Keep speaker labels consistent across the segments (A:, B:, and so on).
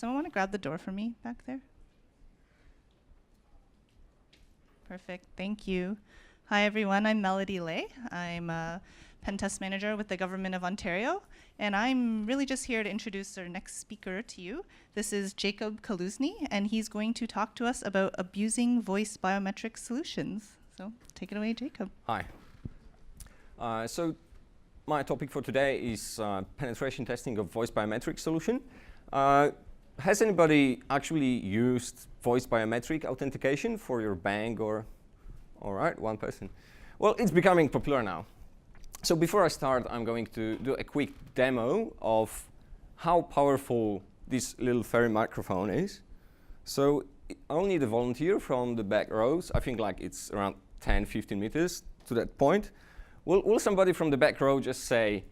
A: someone want to grab the door for me back there? Perfect, thank you. Hi everyone, I'm Melody Lay. I'm a pen test manager with the Government of Ontario, and I'm really just here to introduce our next speaker to you. This is Jakub Kaluzny, and he's going to talk to us about abusing voice biometric solutions. So take it away, Jakub.
B: Hi. So my topic for today is penetration testing of voice biometric solution. Has anybody actually used voice biometric authentication for your bank or? All right, one person. Well, it's becoming popular now. So before I start, I'm going to do a quick demo of how powerful this little fairy microphone is. So I'll need a volunteer from the back rows. I think like it's around 10, 15 meters to that point. Will somebody from the back row just say,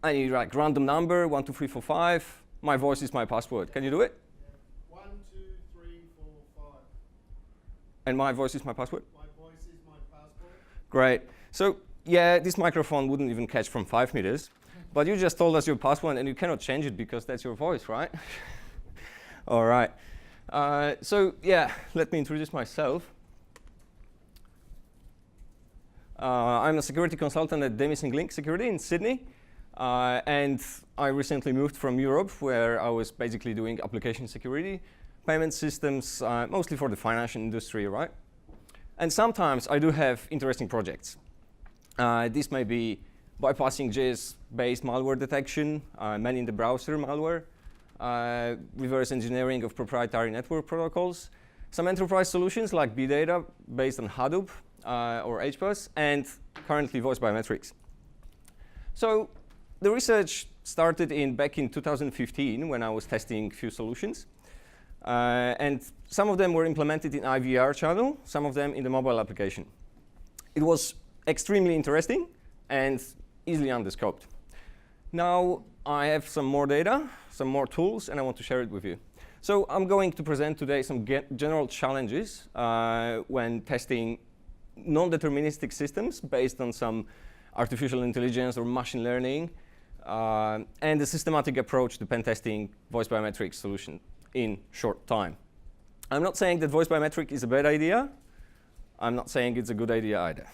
B: I need like random number, 1, 2, 3, 4, 5. My voice is my password. Can you do it?
C: Yeah. 1, 2, 3, 4, 5.
B: And my voice is my password?
C: My voice is my passport.
B: Great. So yeah, this microphone wouldn't even catch from 5 meters. But you just told us your password, and you cannot change it because that's your voice, right? All right. So yeah, let me introduce myself. I'm a security consultant at Demising Link Security in Sydney. And I recently moved from Europe, where I was basically doing application security, payment systems, mostly for the financial industry, right? And sometimes I do have interesting projects. This may be bypassing JS-based malware detection, man-in-the-browser malware, reverse engineering of proprietary network protocols, some enterprise solutions like bdata based on Hadoop or HBAS, and currently voice biometrics. So the research started back in 2015 when I was testing a few solutions. And some of them were implemented in IVR channel, some of them in the mobile application. It was extremely interesting and easily underscoped. Now I have some more data, some more tools, and I want to share it with you. So I'm going to present today some general challenges when testing non-deterministic systems based on some artificial intelligence or machine learning, and a systematic approach to pen testing voice biometric solution in short time. I'm not saying that voice biometric is a bad idea. I'm not saying it's a good idea either.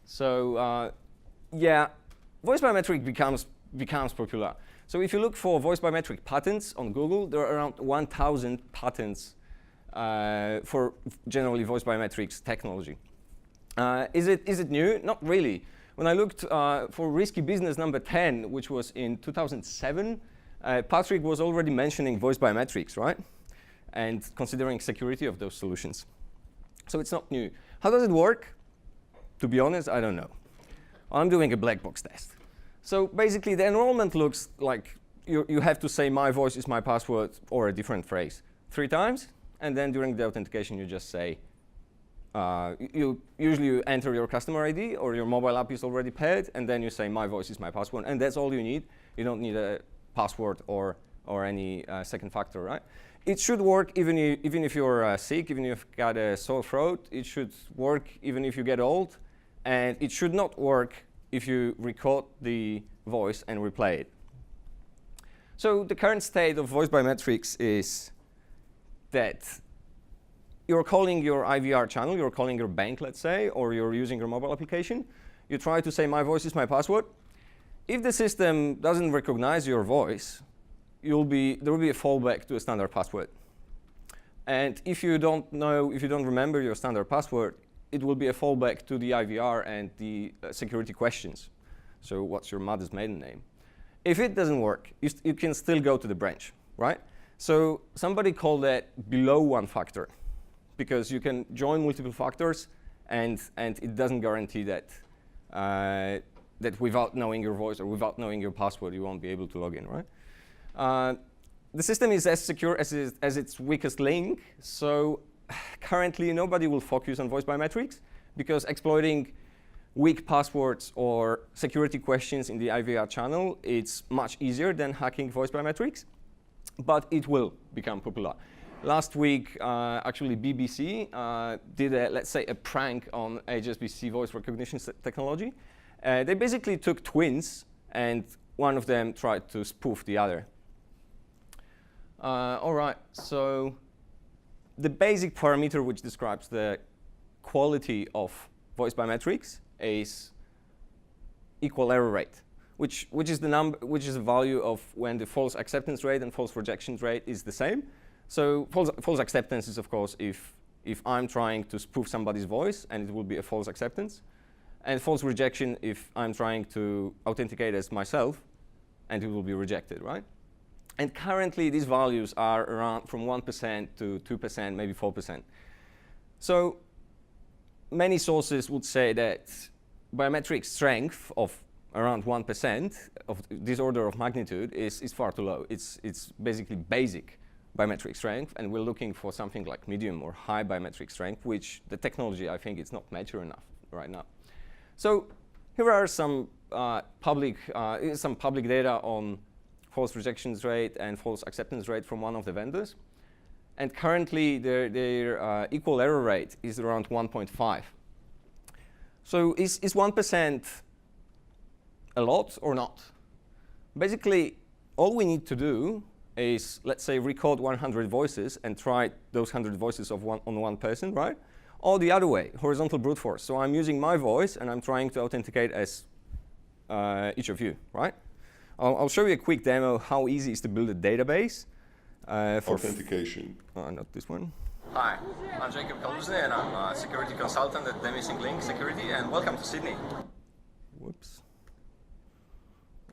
B: So yeah, voice biometric becomes popular. So if you look for voice biometric patents on Google, there are around 1,000 patents for generally voice biometrics technology. Is it new? Not really. When I looked for risky business number 10, which was in 2007, Patrick was already mentioning voice biometrics, right? And considering security of those solutions. So it's not new. How does it work? To be honest, I don't know. I'm doing a black box test. So basically, the enrollment looks like you have to say my voice is my password or a different phrase 3 times. And then during the authentication, you just say, usually you enter your customer ID or your mobile app is already paired, and then you say my voice is my password, and that's all you need. You don't need a password or any second factor, right? It should work even if you're sick, even if you've got a sore throat. It should work even if you get old, and it should not work if you record the voice and replay it. So the current state of voice biometrics is that you're calling your IVR channel, you're calling your bank, let's say, or you're using your mobile application. You try to say, my voice is my password. If the system doesn't recognize your voice, there will be a fallback to a standard password. And if you don't remember your standard password, it will be a fallback to the IVR and the security questions. So what's your mother's maiden name? If it doesn't work, you can still go to the branch, right? So somebody called that below 1 factor, because you can join multiple factors, and it doesn't guarantee that that without knowing your voice or without knowing your password, you won't be able to log in, right? The system is as secure as its weakest link. So currently, nobody will focus on voice biometrics, because exploiting weak passwords or security questions in the IVR channel, it's much easier than hacking voice biometrics. But it will become popular. Last week, actually, BBC did, let's say, a prank on HSBC voice recognition technology. They basically took twins, and one of them tried to spoof the other. All right, so the basic parameter which describes the quality of voice biometrics is equal error rate, which is the value of when the false acceptance rate and false rejection rate is the same. So false acceptance is, of course, if I'm trying to spoof somebody's voice, and it will be a false acceptance. And false rejection if I'm trying to authenticate as myself, and it will be rejected, right? And currently, these values are around from 1% to 2%, maybe 4%. So many sources would say that biometric strength of around 1% of this order of magnitude is far too low. It's basically basic biometric strength, and we're looking for something like medium or high biometric strength, which the technology, I think, is not mature enough right now. So here are some public data on false rejections rate and false acceptance rate from one of the vendors. And currently, their equal error rate is around 1.5. So is 1% a lot or not? Basically, all we need to do is, let's say, record 100 voices and try those 100 voices on one person, right? Or the other way, horizontal brute force. So I'm using my voice, and I'm trying to authenticate as each of you, right? I'll show you a quick demo how easy it is to build a database for
D: authentication.
B: Not this one. Hi, I'm Jakub Kaluzny, and I'm a security consultant at Demising Link Security, and welcome to Sydney. Whoops.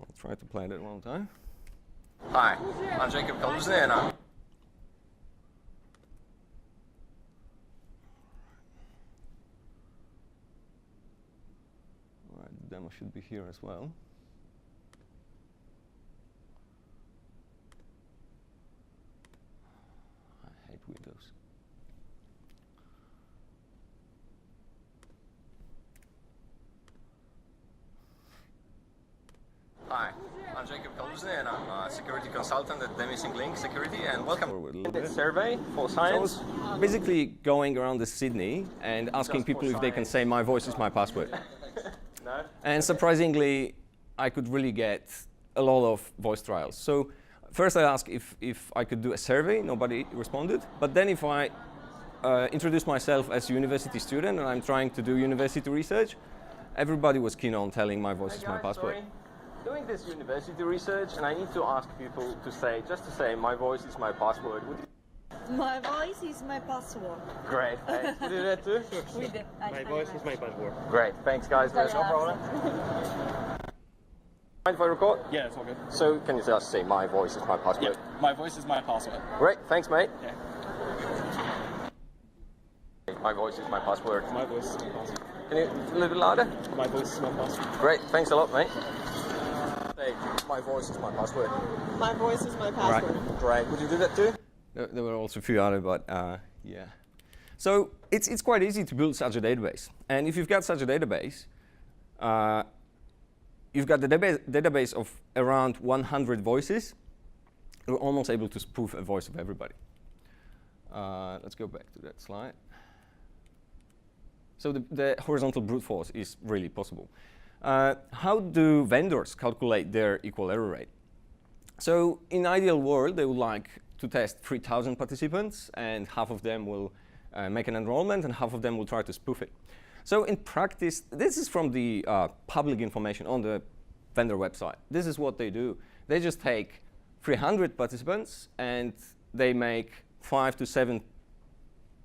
B: I'll try to play that one time. Hi, I'm Jakub Kaluzny, and I'm... All right, the demo should be here as well. I hate Windows. Hi, I'm Jakub Kaluzny, and I'm a security consultant at Demising Link Security, and welcome to this survey for science. So I was basically going around the Sydney and asking people if they can say my voice is my password. No. And surprisingly, I could really get a lot of voice trials. So first I asked if I could do a survey. Nobody responded. But then if I introduce myself as a university student and I'm trying to do university research, everybody was keen on telling my voice is my password. Sorry. Doing this university research, and I need to ask people to say, just to say, my voice is my password. Would you...
E: My voice is my password.
B: Great, thanks. You do that too?
E: We do.
C: My voice is my password.
B: Great, thanks guys. No problem. Mind if I record?
F: Yeah, it's all good.
B: So, can you just say, my voice is my password?
F: Yeah, my voice is my password.
B: Great, thanks mate.
F: Yeah.
B: My voice is my password.
F: My voice is my password.
B: Can you a little bit louder?
F: My voice is my password.
B: Great, thanks a lot mate. Say, my voice is my password.
E: My voice is my password.
B: Right. Great. Would you do that too? There were also a few other, but yeah. So it's quite easy to build such a database. And if you've got such a database, you've got the database of around 100 voices. You're almost able to spoof a voice of everybody. Let's go back to that slide. So the horizontal brute force is really possible. How do vendors calculate their equal error rate? So in ideal world, they would like to test 3,000 participants, and half of them will make an enrollment, and half of them will try to spoof it. So in practice, this is from the public information on the vendor website. This is what they do. They just take 300 participants, and they make 5 to 7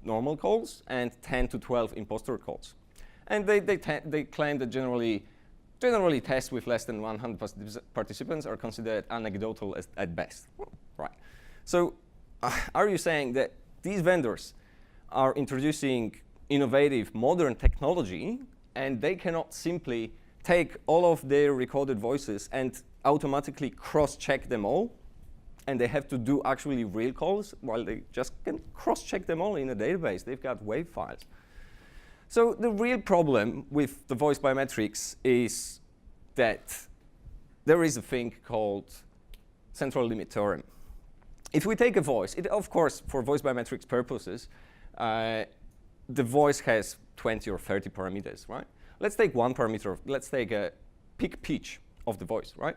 B: normal calls and 10 to 12 imposter calls. And they claim that generally tests with less than 100 participants are considered anecdotal at best. Right. So are you saying that these vendors are introducing innovative, modern technology, and they cannot simply take all of their recorded voices and automatically cross-check them all, and they have to do actually real calls, while they just can cross-check them all in a database? They've got WAV files. So the real problem with the voice biometrics is that there is a thing called central limit theorem. If we take a voice, of course, for voice biometrics purposes, the voice has 20 or 30 parameters, right? Let's take one parameter. Let's take a peak pitch of the voice, right?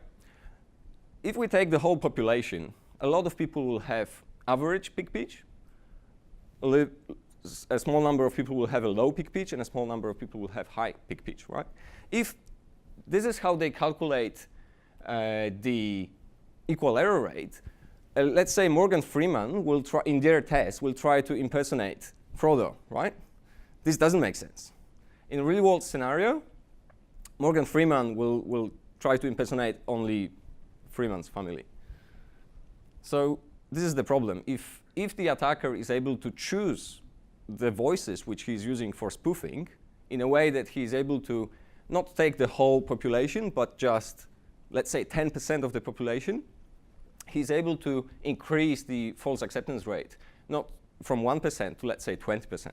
B: If we take the whole population a lot of people will have average peak pitch. A small number of people will have a low peak pitch, and a small number of people will have high peak pitch, right? If this is how they calculate the equal error rate, let's say Morgan Freeman will try, in their test, will try to impersonate Frodo, right? This doesn't make sense. In a real-world scenario, Morgan Freeman will try to impersonate only Freeman's family. So this is the problem. If the attacker is able to choose the voices which he's using for spoofing in a way that he's able to not take the whole population, but just, let's say, 10% of the population, he's able to increase the false acceptance rate, not from 1% to, let's say, 20%.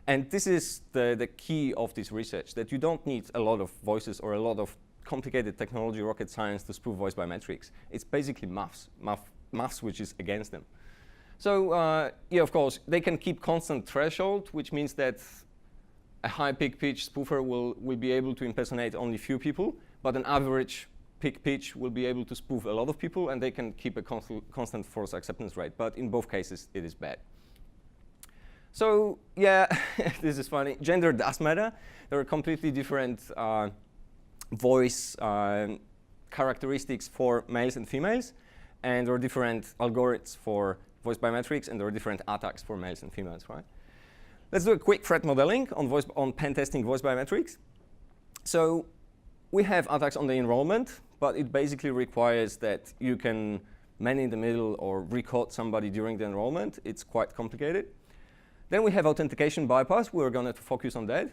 B: And this is the key of this research, that you don't need a lot of voices or a lot of complicated technology, rocket science to spoof voice biometrics. It's basically maths which is against them. So yeah, of course, they can keep constant threshold, which means that a high peak pitch spoofer will be able to impersonate only few people, but an average peak pitch will be able to spoof a lot of people, and they can keep a constant false acceptance rate. But in both cases, it is bad. So yeah, this is funny. Gender does matter. There are completely different voice characteristics for males and females, and there are different algorithms for voice biometrics, and there are different attacks for males and females, right? Let's do a quick threat modeling on pen testing voice biometrics. So we have attacks on the enrollment, but it basically requires that you can man in the middle or recode somebody during the enrollment. It's quite complicated. Then we have authentication bypass. We're going to focus on that.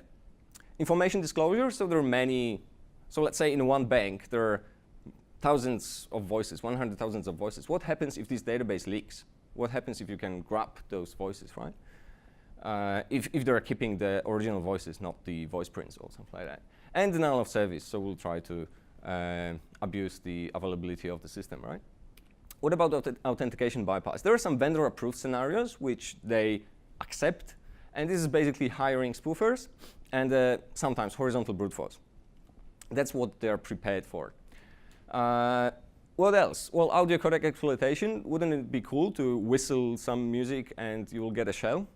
B: Information disclosure. So there are many. So let's say in one bank, there are thousands of voices, 100,000 of voices. What happens if this database leaks? What happens if you can grab those voices, right? If they're keeping the original voices, not the voice prints or something like that. And denial of service. So we'll try to abuse the availability of the system, right? What about authentication bypass? There are some vendor-approved scenarios which they accept, and this is basically hiring spoofers and sometimes horizontal brute force. That's what they're prepared for. What else? Well, audio codec exploitation. Wouldn't it be cool to whistle some music and you will get a shell?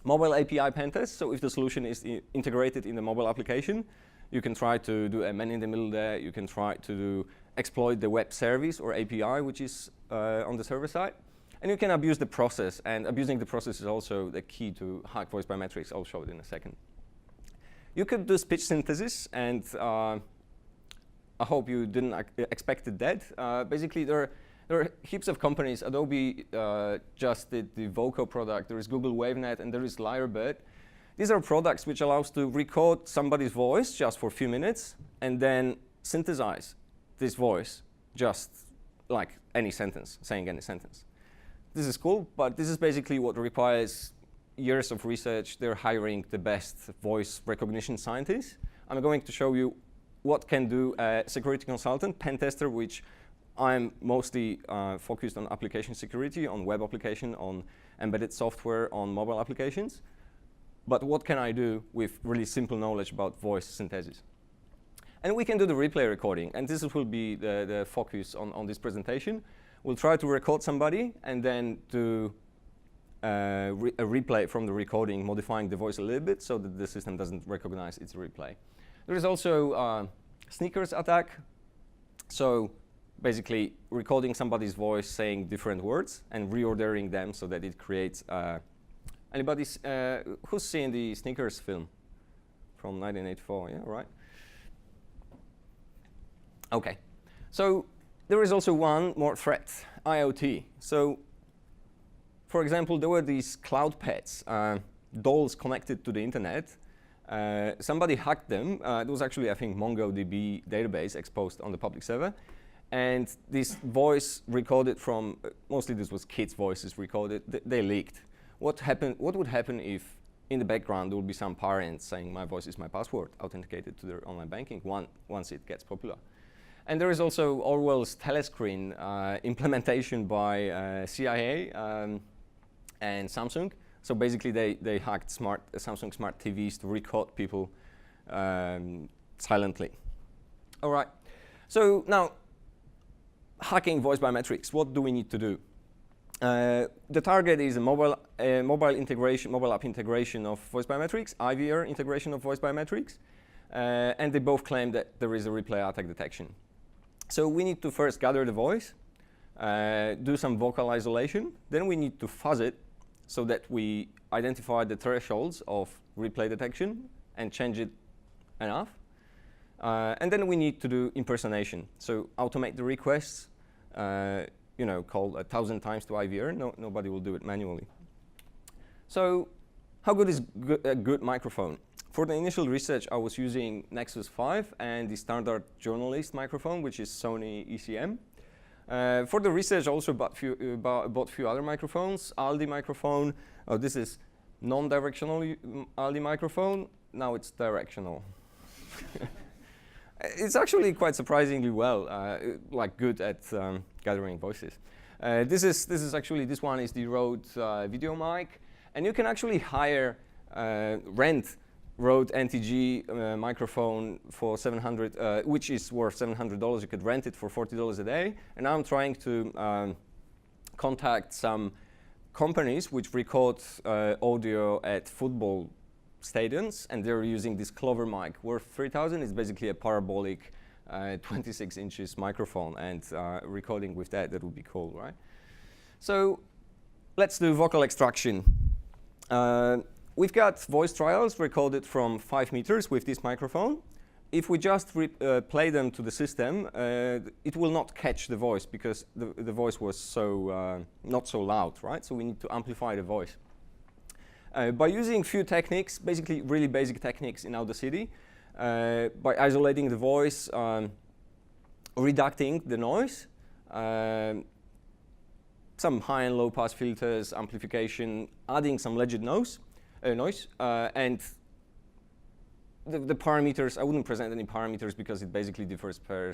B: Mobile API pen test. So if the solution is integrated in the mobile application, you can try to do a man in the middle there. You can try to exploit the web service or API, which is on the server side. And you can abuse the process. And abusing the process is also the key to hack voice biometrics. I'll show it in a second. You could do speech synthesis, and I hope you didn't expect that. Basically, there are heaps of companies. Adobe just did the Voco product. There is Google WaveNet, and there is Lyrebird. These are products which allows to record somebody's voice just for a few minutes and then synthesize this voice just like any sentence, saying any sentence. This is cool, but this is basically what requires years of research. They're hiring the best voice recognition scientists. I'm going to show you what can do a security consultant, pen tester, which I'm mostly focused on application security, on web application, on embedded software, on mobile applications. But what can I do with really simple knowledge about voice synthesis? And we can do the replay recording. And this will be the focus on this presentation. We'll try to record somebody and then do a replay from the recording, modifying the voice a little bit so that the system doesn't recognize its replay. There is also sneakers attack. So basically recording somebody's voice saying different words and reordering them so that it creates anybody who's seen the Sneakers film from 1984? Yeah, right. Okay. So there is also one more threat, IoT. So for example, there were these cloud pets, dolls connected to the internet. Somebody hacked them. It was actually, I think, MongoDB database exposed on the public server. And this voice recorded from, mostly this was kids' voices recorded, they leaked. What would happen if in the background there would be some parents saying my voice is my password, authenticated to their online banking once it gets popular? And there is also Orwell's telescreen implementation by CIA and Samsung. So basically they hacked Samsung smart TVs to record people silently. All right. So now, hacking voice biometrics, what do we need to do? The target is a mobile app integration of voice biometrics, IVR integration of voice biometrics, and they both claim that there is a replay attack detection. So we need to first gather the voice, do some vocal isolation, then we need to fuzz it so that we identify the thresholds of replay detection and change it enough. And then we need to do impersonation. So automate the requests, call 1,000 times to IVR. Nobody will do it manually. So how good is a good microphone? For the initial research, I was using Nexus 5 and the standard journalist microphone, which is Sony ECM. For the research, I also bought a few other microphones. Aldi microphone. Oh, this is non-directional Aldi microphone. Now it's directional. It's actually quite surprisingly well, good at gathering voices. This one is the Rode video mic, and you can actually rent Rode NTG microphone for $700, which is worth $700. You could rent it for $40 a day. And now I'm trying to contact some companies which record audio at football stadiums, and they're using this Clover mic worth $3,000. It's basically a parabolic 26 inches microphone, and recording with that would be cool, right? So let's do vocal extraction. We've got voice trials recorded from 5 meters with this microphone. If we just play them to the system, it will not catch the voice because the voice was not so loud, right? So we need to amplify the voice. By using few techniques, basically really basic techniques in Audacity, by isolating the voice, reducting the noise, some high and low pass filters, amplification, adding some legit noise, and the parameters, I wouldn't present any parameters because it basically differs per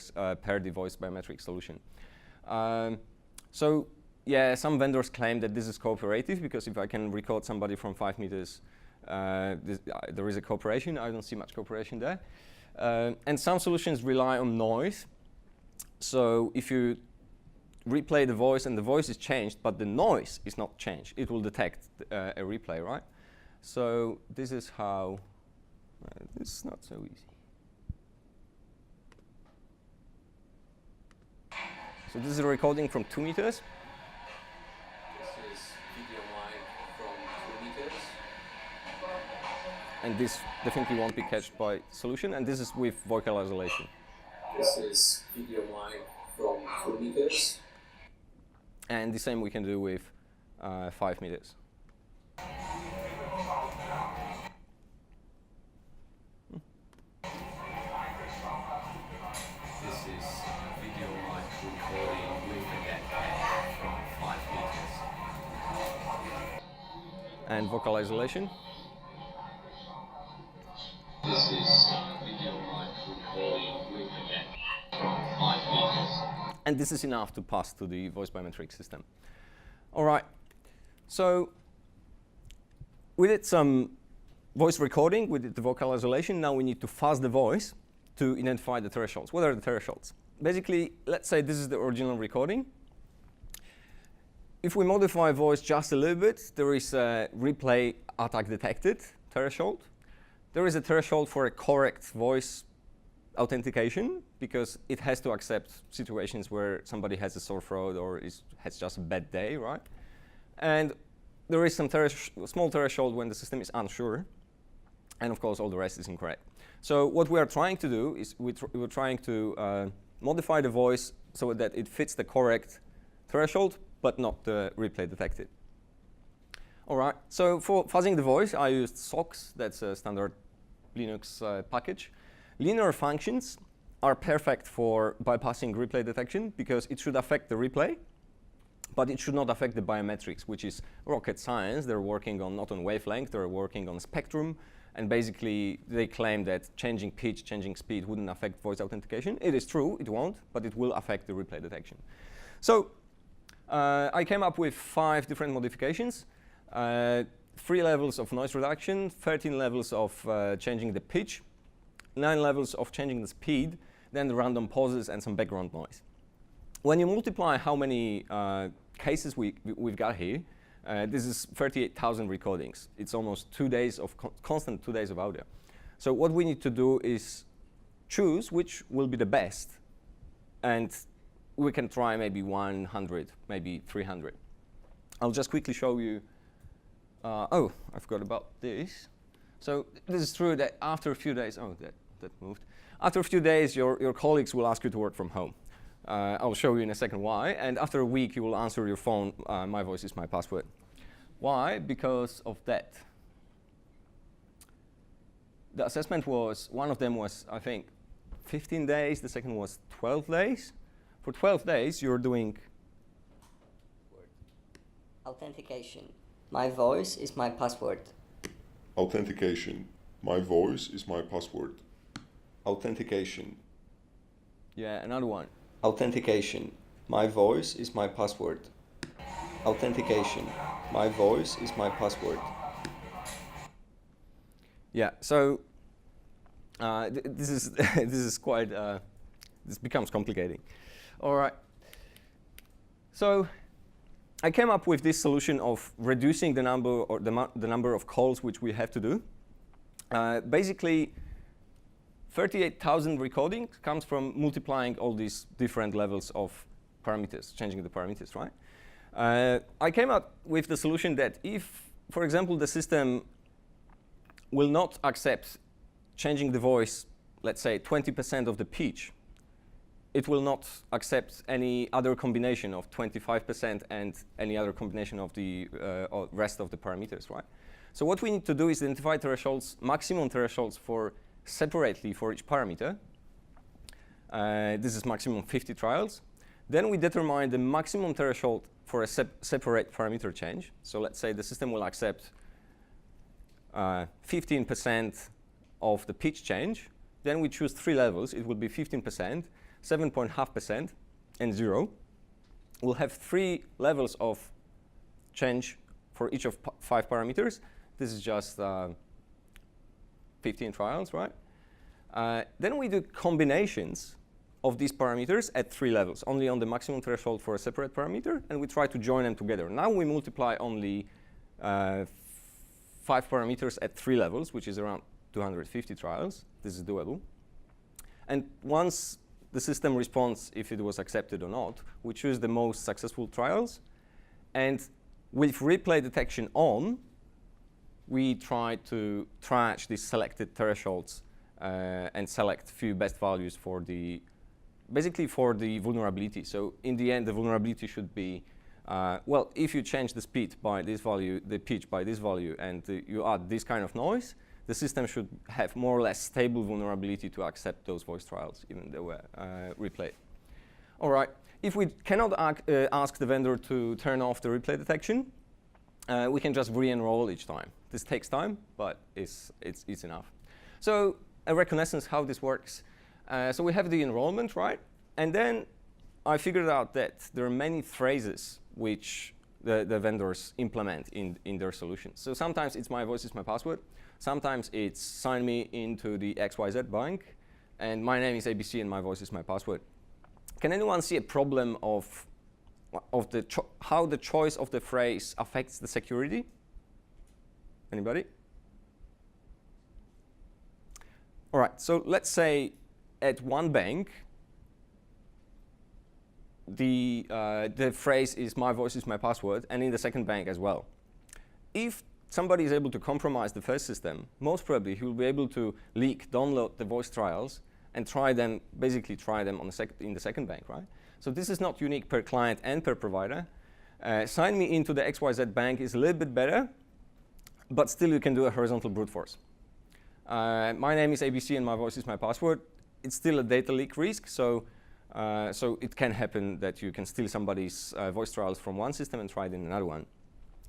B: device biometric solution. So yeah, some vendors claim that this is cooperative because if I can record somebody from 5 meters, there is a cooperation. I don't see much cooperation there. And some solutions rely on noise. So if you replay the voice and the voice is changed, but the noise is not changed, it will detect a replay, right? So this is how, this is not so easy. So this is a recording from 2 meters. This is video mic from 2 meters. And this definitely won't be catched by solution, and this is with vocal isolation. This is video mic from 2 meters. And the same we can do with 5 meters. This is video mic recording with a dead cat from 5 meters. And vocal isolation. This is video mic recording with a dead cat from 5 meters. And this is enough to pass to the voice biometric system. All right, so we did some voice recording, we did the vocal isolation. Now we need to fuzz the voice to identify the thresholds. What are the thresholds? Basically, let's say this is the original recording. If we modify voice just a little bit, there is a replay attack detected threshold. There is a threshold for a correct voice authentication because it has to accept situations where somebody has a sore throat or has just a bad day, right? And there is some small threshold when the system is unsure. And of course, all the rest is incorrect. So what we are trying to do is we're trying to modify the voice so that it fits the correct threshold, but not the replay detected. All right, so for fuzzing the voice, I used SOX. That's a standard Linux package. Linear functions are perfect for bypassing replay detection because it should affect the replay, but it should not affect the biometrics, which is rocket science. They're working on not on wavelength, they're working on spectrum, and basically they claim that changing pitch, changing speed wouldn't affect voice authentication. It is true, it won't, but it will affect the replay detection. So I came up with 5 different modifications. 3 levels of noise reduction, 13 levels of changing the pitch, 9 levels of changing the speed, then the random pauses and some background noise. when you multiply how many cases we've got here, this is 38,000 recordings. It's almost 2 days of constant 2 days of audio. So what we need to do is choose which will be the best, and we can try maybe 100, maybe 300. I'll just quickly show you. Oh, I forgot about this. So this is true that after a few days, oh, that moved. After a few days, your colleagues will ask you to work from home. I'll show you in a second why. And after a week, you will answer your phone, my voice is my password. Why? Because of that. The assessment was, one of them was, I think, 15 days. The second was 12 days. For 12 days, you're doing
D: authentication. My voice is my password.
G: Authentication. My voice is my password.
B: authentication. Yeah, another one.
D: Authentication. My voice is my password. Authentication. My voice is my password.
B: Yeah, so this is this is quite this becomes complicating. All right. So I came up with this solution of reducing the number or the number of calls which we have to do. Basically, 38,000 recordings comes from multiplying all these different levels of parameters, changing the parameters, right? I came up with the solution that if, for example, the system will not accept changing the voice, let's say 20% of the pitch, it will not accept any other combination of 25% and any other combination of the rest of the parameters, right? So what we need to do is identify thresholds, maximum thresholds separately for each parameter. This is maximum 50 trials. Then we determine the maximum threshold for a separate parameter change. So let's say the system will accept 15% of the pitch change. Then we choose 3 levels. It will be 15%, 7.5%, and 0. We'll have 3 levels of change for each of 5 parameters. This is just 15 trials, right? Then we do combinations of these parameters at 3 levels, only on the maximum threshold for a separate parameter, and we try to join them together. Now we multiply only 5 parameters at 3 levels, which is around 250 trials. This is doable. And once the system responds if it was accepted or not, we choose the most successful trials. And with replay detection on, we try to trash these selected thresholds and select few best values for the, basically for the vulnerability. So in the end, the vulnerability should be, well, if you change the speed by this value, the pitch by this value, and you add this kind of noise, the system should have more or less stable vulnerability to accept those voice trials, even though they were replayed. All right, if we cannot ask the vendor to turn off the replay detection, we can just re-enroll each time. This takes time, but it's enough. So a Reconnaissance, how this works. So we have the enrollment, right? And then I figured out that there are many phrases which the vendors implement in their solutions. So sometimes it's my voice is my password. Sometimes it's sign me into the XYZ bank. And my name is ABC and my voice is my password. Can anyone see a problem of how the choice of the phrase affects the security? Anybody? All right, so let's say at one bank, the phrase is my voice is my password, and in the second bank as well. If somebody is able to compromise the first system, most probably he will be able to download the voice trials and basically try them in the second bank, right? So this is not unique per client and per provider. Sign me into the XYZ bank is a little bit better, but still you can do a horizontal brute force. My name is ABC and my voice is my password. It's still a data leak risk, so it can happen that you can steal somebody's voice trials from one system and try it in another one.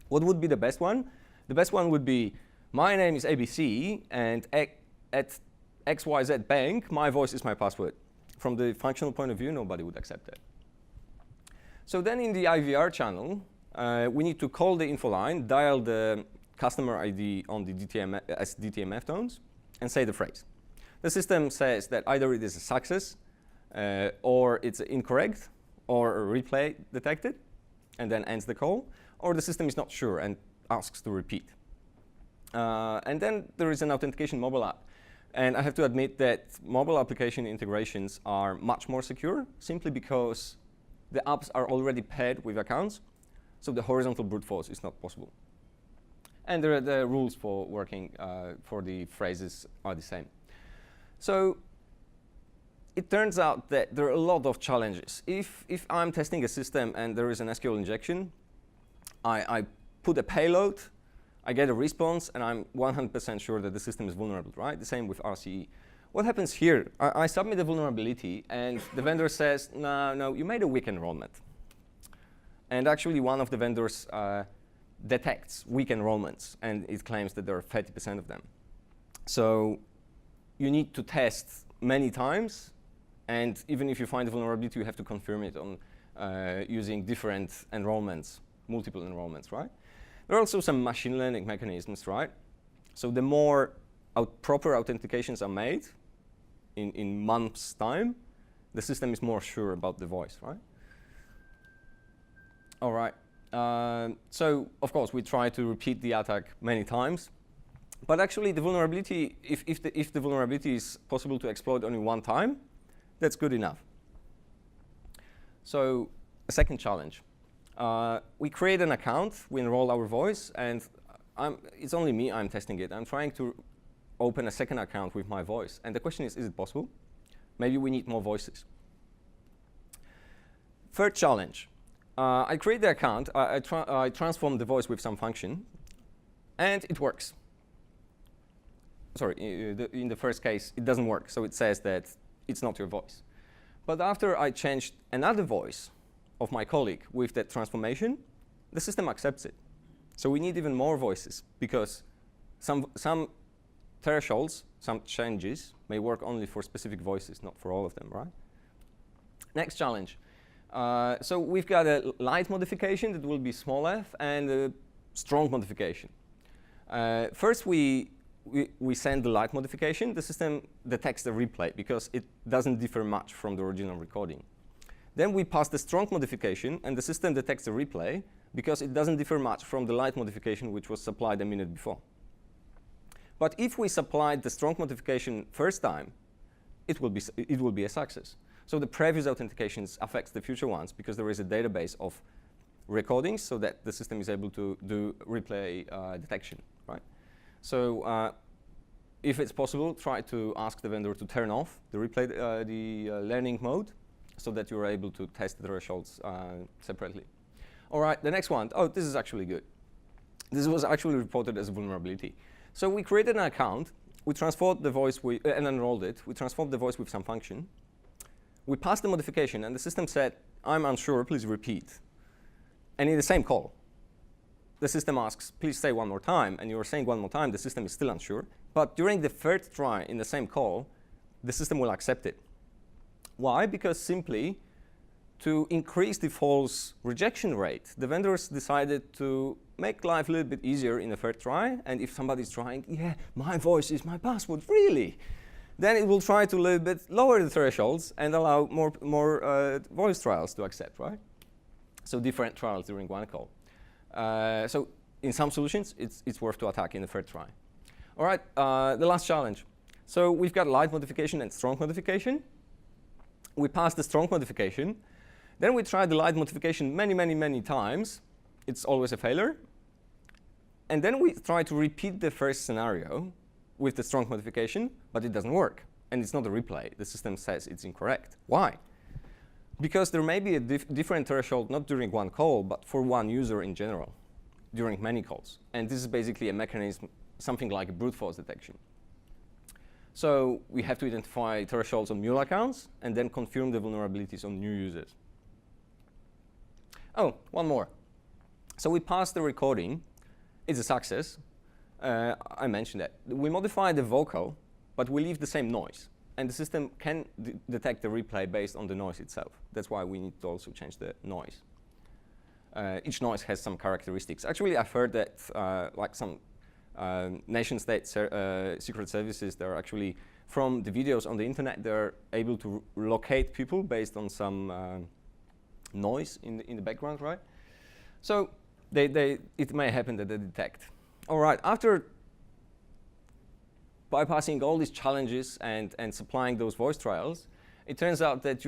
B: What would be the best one? The best one would be, my name is ABC, and at XYZ bank, my voice is my password. From the functional point of view, nobody would accept that. So then in the IVR channel, we need to call the info line, dial the customer ID on the DTMF, as DTMF tones, and say the phrase. The system says that either it is a success, or it's incorrect, or a replay detected, and then ends the call, or the system is not sure and asks to repeat. And then there is an authentication mobile app. And I have to admit that mobile application integrations are much more secure, simply because the apps are already paired with accounts, so the horizontal brute force is not possible. And the rules for working for the phrases are the same. So it turns out that there are a lot of challenges. If I'm testing a system and there is an SQL injection, I put a payload, I get a response, and I'm 100% sure that the system is vulnerable, right? The same with RCE. What happens here? I submit a vulnerability, and the vendor says, no, you made a weak enrollment. And actually, one of the vendors detects weak enrollments, and it claims that there are 30% of them. So you need to test many times, and even if you find a vulnerability, you have to confirm it on using different enrollments, multiple enrollments, right? There are also some machine learning mechanisms, right? So the more proper authentications are made in months' time, the system is more sure about the voice, right? All right. So, of course, we try to repeat the attack many times. But actually, the vulnerability, if the vulnerability is possible to exploit only one time, that's good enough. So, a second challenge. We create an account, we enroll our voice, and it's only me, I'm testing it. I'm trying to open a second account with my voice. And the question is it possible? Maybe we need more voices. Third challenge. I create the account, I transform the voice with some function, and it works. Sorry, in the first case, it doesn't work, so it says that it's not your voice. But after I changed another voice of my colleague with that transformation, the system accepts it. So we need even more voices, because some thresholds, some changes, may work only for specific voices, not for all of them, right? Next challenge. So we've got a light modification that will be small f, and a strong modification. First, we send the light modification. The system detects the replay, because it doesn't differ much from the original recording. Then we pass the strong modification, and the system detects the replay, because it doesn't differ much from the light modification, which was supplied a minute before. But if we supplied the strong modification first time, it will be a success. So the previous authentications affects the future ones, because there is a database of recordings, so that the system is able to do replay detection, right? So if it's possible, try to ask the vendor to turn off the replay, the learning mode, so that you're able to test the thresholds separately. All right, the next one. Oh, this is actually good. This was actually reported as a vulnerability. So we created an account. We transformed the voice and enrolled it. We transformed the voice with some function. We passed the modification, and the system said, I'm unsure, please repeat. And in the same call, the system asks, please say one more time. And you're saying one more time, the system is still unsure. But during the third try in the same call, the system will accept it. Why? Because simply, to increase the false rejection rate, the vendors decided to make life a little bit easier in the third try. And if somebody's trying, yeah, my voice is my password, really? Then it will try to a little bit lower the thresholds and allow more voice trials to accept, right? So different trials during one call. So in some solutions, it's worth to attack in the third try. All right, the last challenge. So we've got light modification and strong modification. We pass the strong modification. Then we try the light modification many times. It's always a failure. And then we try to repeat the first scenario with the strong modification, but it doesn't work. And it's not a replay. The system says it's incorrect. Why? Because there may be a different threshold, not during one call, but for one user in general, during many calls. And this is basically a mechanism, something like a brute force detection. So we have to identify thresholds on mule accounts and then confirm the vulnerabilities on new users. Oh, one more. So we pass the recording. It's a success. I mentioned that. We modify the vocal, but we leave the same noise. And the system can detect the replay based on the noise itself. That's why we need to also change the noise. Each noise has some characteristics. Actually, I've heard that like some nation-state secret services, they're actually, from the videos on the internet, they're able to locate people based on some noise in the background, right? So it may happen that they detect. All right, after bypassing all these challenges and supplying those voice trials, it turns out that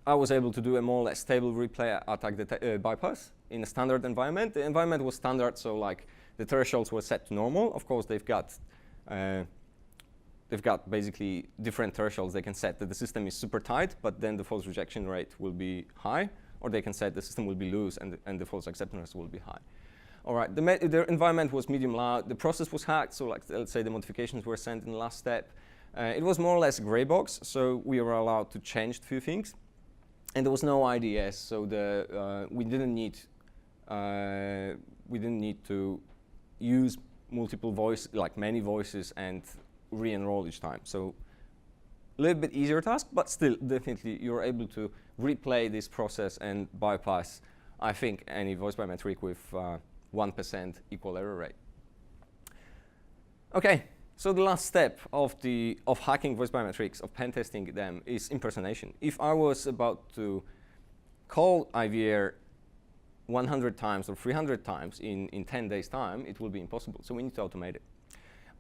B: I was able to do a more or less stable replay attack bypass in a standard environment. The environment was standard, so like the thresholds were set to normal. Of course, they've got basically different thresholds they can set that the system is super tight, but then the false rejection rate will be high, or they can set the system will be loose and the false acceptance will be high. All right, the environment was medium loud. The process was hacked, so like let's say the modifications were sent in the last step. It was more or less a gray box, so we were allowed to change a few things. And there was no IDS, so we didn't need to use many voices and re-enroll each time. So a little bit easier task, but still definitely you're able to replay this process and bypass, I think, any voice biometric with 1% equal error rate. Okay, so the last step of hacking voice biometrics, of pen testing them, is impersonation. If I was about to call IVR 100 times or 300 times in 10 days' time, it will be impossible. So we need to automate it.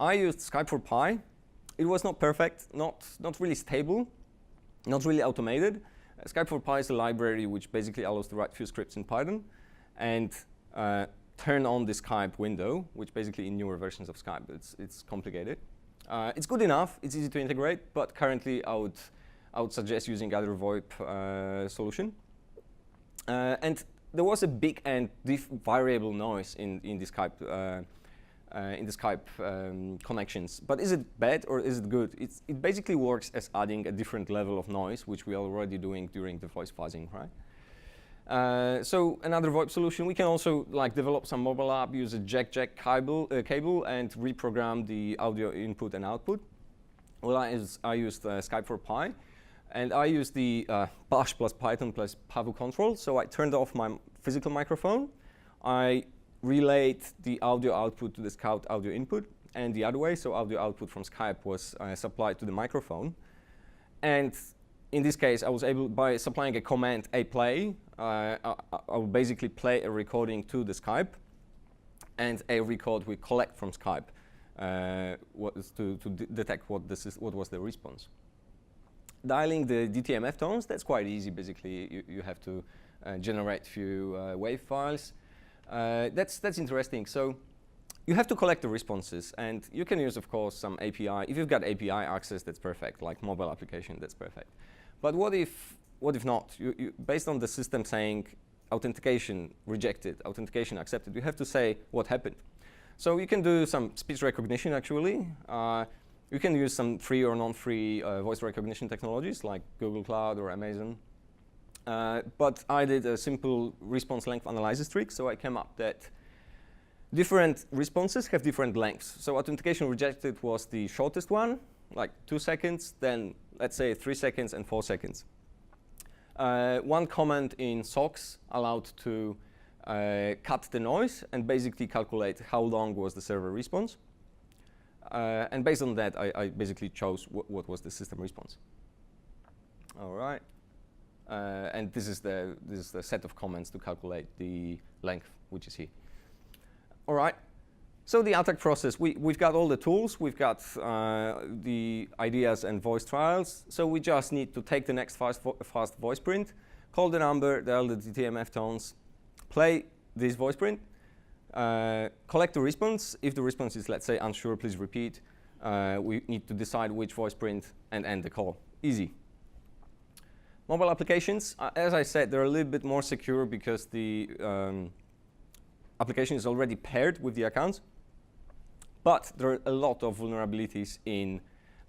B: I used Skype for Pi. It was not perfect, not really stable, not really automated. Skype for Pi is a library which basically allows to write few scripts in Python and turn on the Skype window, which basically in newer versions of Skype, it's complicated. It's good enough, it's easy to integrate, but currently I would suggest using other VoIP solution. And there was a big and variable noise in the Skype connections. But is it bad or is it good? It basically works as adding a different level of noise, which we are already doing during the voice fuzzing, right? So another VoIP solution, we can also develop some mobile app, use a jack cable and reprogram the audio input and output. Well, I used Skype for Pi, and I used the Bash plus Python plus Pavu control. So I turned off my physical microphone. I relayed the audio output to the Scout audio input, and the other way, so audio output from Skype was supplied to the microphone. And in this case, I was able, by supplying a command, play, I will basically play a recording to the Skype, and a record we collect from Skype to detect what was the response. Dialing the DTMF tones, that's quite easy. Basically, you have to generate few wave files. That's interesting. So you have to collect the responses, and you can use, of course, some API. If you've got API access, that's perfect. Like mobile application, that's perfect. But what if not? Based on the system saying authentication rejected, authentication accepted, you have to say what happened. So you can do some speech recognition, actually. You can use some free or non-free voice recognition technologies like Google Cloud or Amazon. But I did a simple response length analysis trick, so I came up that different responses have different lengths. So authentication rejected was the shortest one, like 2 seconds, then let's say 3 seconds and 4 seconds. One comment in SOX allowed to cut the noise and basically calculate how long was the server response. And based on that, I basically chose what was the system response. All right. And this is the set of comments to calculate the length, which is here. All right. So the attack process, we've got all the tools. We've got the ideas and voice trials. So we just need to take the next fast voice print, call the number, dial the DTMF tones, play this voice print, collect the response. If the response is, let's say, unsure, please repeat. We need to decide which voice print and end the call. Easy. Mobile applications, as I said, they're a little bit more secure because the application is already paired with the accounts. But there are a lot of vulnerabilities in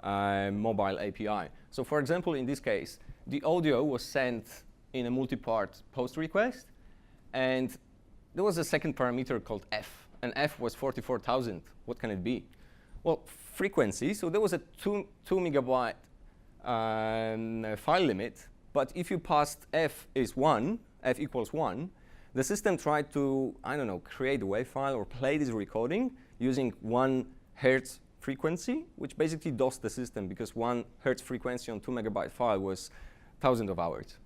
B: mobile API. So for example, in this case, the audio was sent in a multi-part post request, and there was a second parameter called f, and f was 44,000. What can it be? Well, frequency. So there was a 2 megabyte file limit, but if you passed f equals 1, the system tried to, I don't know, create a WAV file or play this recording using 1 hertz frequency, which basically DOSed the system because 1 hertz frequency on 2 megabyte file was thousands of hours.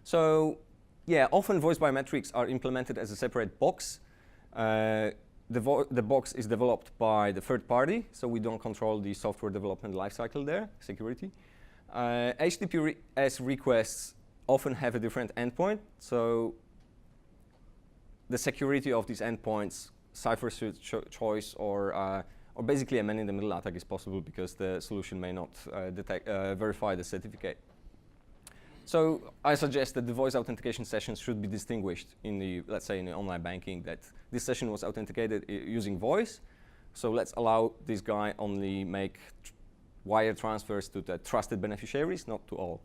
B: So yeah, often voice biometrics are implemented as a separate box. The box is developed by the third party, so we don't control the software development lifecycle there, security. HTTPS requests often have a different endpoint, so the security of these endpoints, cipher choice, or basically a man-in-the-middle attack is possible because the solution may not verify the certificate. So I suggest that the voice authentication sessions should be distinguished in the, let's say, in the online banking, that this session was authenticated using voice. So let's allow this guy only make wire transfers to the trusted beneficiaries, not to all.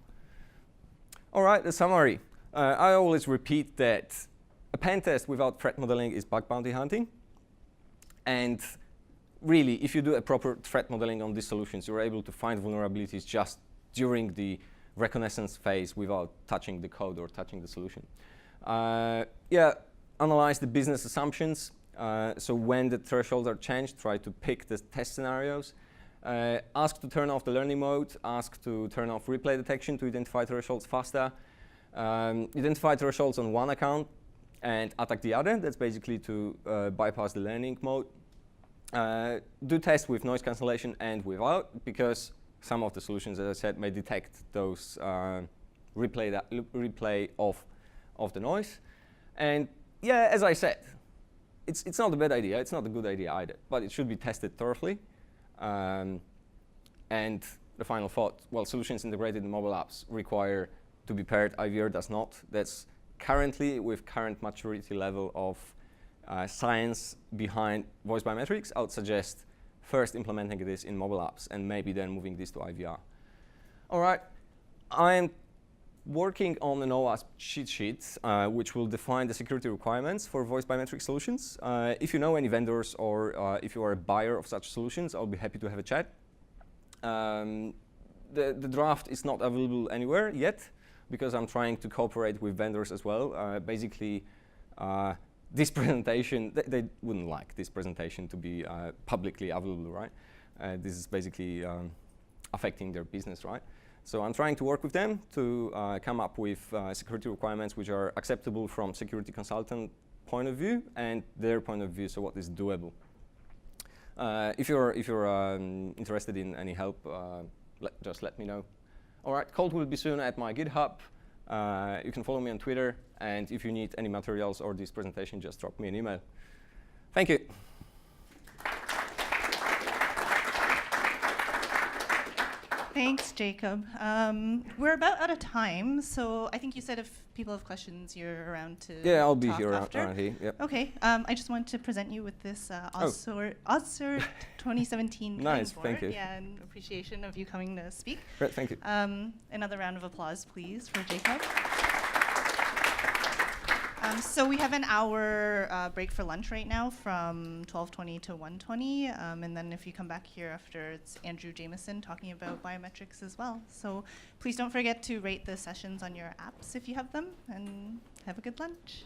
B: All right, the summary. I always repeat that a pen test without threat modeling is bug bounty hunting. And really, if you do a proper threat modeling on these solutions, you're able to find vulnerabilities just during the reconnaissance phase without touching the code or touching the solution. Yeah, analyze the business assumptions. So when the thresholds are changed, try to pick the test scenarios. Ask to turn off the learning mode. Ask to turn off replay detection to identify thresholds faster. Identify thresholds on one account and attack the other. That's basically to bypass the learning mode. Do tests with noise cancellation and without, because some of the solutions, as I said, may detect those replay of the noise. And yeah, as I said, it's not a bad idea. It's not a good idea either, but it should be tested thoroughly. And the final thought, well, solutions integrated in mobile apps require to be paired. IVR does not. That's currently, with current maturity level of science behind voice biometrics, I would suggest first implementing this in mobile apps and maybe then moving this to IVR. All right, I'm working on an OWASP cheat sheet which will define the security requirements for voice biometric solutions. If you know any vendors or if you are a buyer of such solutions, I'll be happy to have a chat. The draft is not available anywhere yet because I'm trying to cooperate with vendors as well. Basically, this presentation, they wouldn't like this presentation to be publicly available, right? This is basically affecting their business, right? So I'm trying to work with them to come up with security requirements which are acceptable from security consultant point of view and their point of view, so what is doable. If you're interested in any help, just let me know. All right, code will be soon at my GitHub. You can follow me on Twitter, and if you need any materials or this presentation, just drop me an email. Thank you.
A: Thanks, Jacob. We're about out of time, so I think you said if people have questions, you're around to
B: Yeah, I'll be
A: talk
B: here
A: after.
B: around here. Yep.
A: Okay, I just want to present you with this AusCERT 2017
B: Nice,
A: board.
B: thank you.
A: Yeah, in appreciation of you coming to speak.
B: Great, thank you.
A: Another round of applause, please, for Jacob. So we have an hour break for lunch right now from 12:20 to 1:20, and then if you come back here after, it's Andrew Jameson talking about biometrics as well. So please don't forget to rate the sessions on your apps if you have them, and have a good lunch.